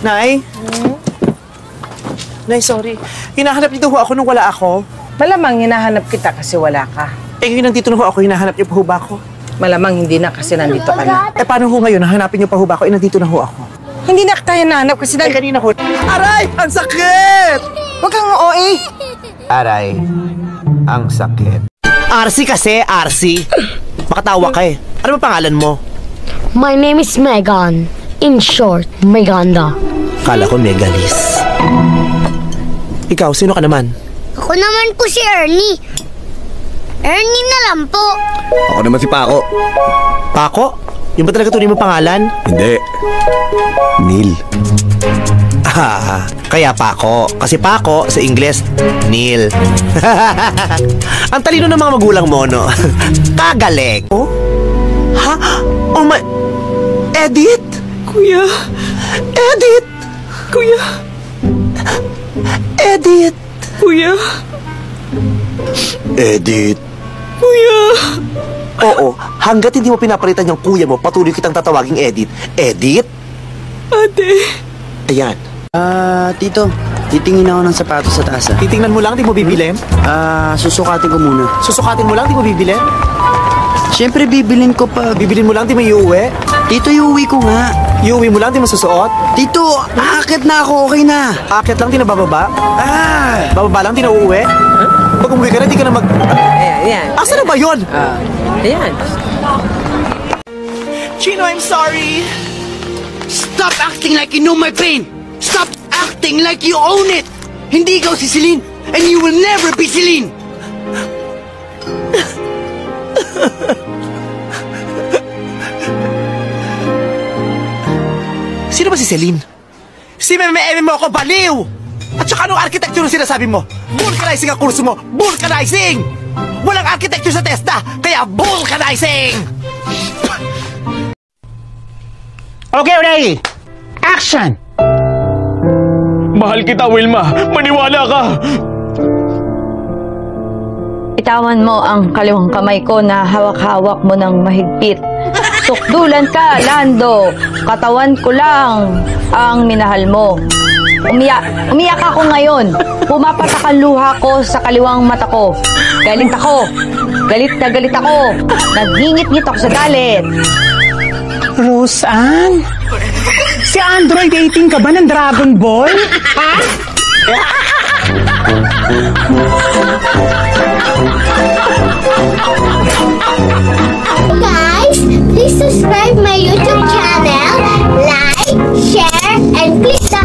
Nay? Nay, sorry. Hinahanap niyo ho ako nung wala ako. Malamang hinahanap kita kasi wala ka. Eh, ngayon nandito na ho ako, hinahanap niyo pa ho ba ako? Malamang hindi na kasi nandito ka na. Eh, paano ho ngayon? Hanapin niyo pa ho ba ako? Eh, nandito na ho ako. Hindi na kita hinahanap kasi Eh, kanina ho. Aray! Ang sakit! Huwag kang OA! Aray, ang sakit. RC kasi, RC. Makatawa ka eh. Ano ba pangalan mo? My name is Megan. In short, Meganda. Kala ko Megalis. Ikaw, sino ka naman? Ako naman po si Ernie. Ernie na lang po. Ako naman si Paco. Paco? Yung ba talaga tunay mo pangalan? Hindi. Neil. Ah, kaya Paco. Kasi Paco, sa Ingles, Neil. Ang talino ng mga magulang mo, no? Kagaling. Oh? Ha? Oh my... Edith? Kuya? Edith? Kuya? Edith? Kuya? Edith. Kuya? Oo, hanggat hindi mo pinapalitan yung kuya mo, patuloy kitang tatawaging Edith. Edith? Ate. Ayan. Tito, titingin ako ng sapatos sa taas. Titingnan mo lang, di mo bibilin? Susukatin ko muna. Susukatin mo lang, di mo bibilin? Siyempre, bibilin ko pa. Bibilin mo lang, di mo iuwi? Tito, iuwi ko nga. Iuwi mo lang, di mo susuot? Tito, aakit na ako, okay na. Akit lang, di na bababa? Bababa lang, di na uuwi? Pag umuwi ka na, di ka na mag... Ayan. Asa na ba yun? Ayan. Chino, I'm sorry. Stop acting like you know my pain. Stop acting like you own it. Hindi ikaw si Celine, and you will never be Celine. Sino ba si Celine? Si Meme mo ako, baliw! At saka anong architecture ang sinasabi mo? Vulcanizing ang kurso mo! Vulcanizing! Walang architecture sa testa, kaya vulcanizing! Okay, ready! Action! Mahal kita, Wilma. Maniwala ka. Itawan mo ang kaliwang kamay ko na hawak-hawak mo ng mahigpit. Tukdulan ka, Lando. Katawan ko lang ang minahal mo. Umiyak ako ngayon. Pumapatak ang luha ko sa kaliwang mata ko. Galit ako. Galit na galit ako. Nagingit-ngit ako sa galit. Roseanne? Si Android 18 ka ba ng Dragon Ball? Ha? Guys, please subscribe my YouTube channel, like, share, and click the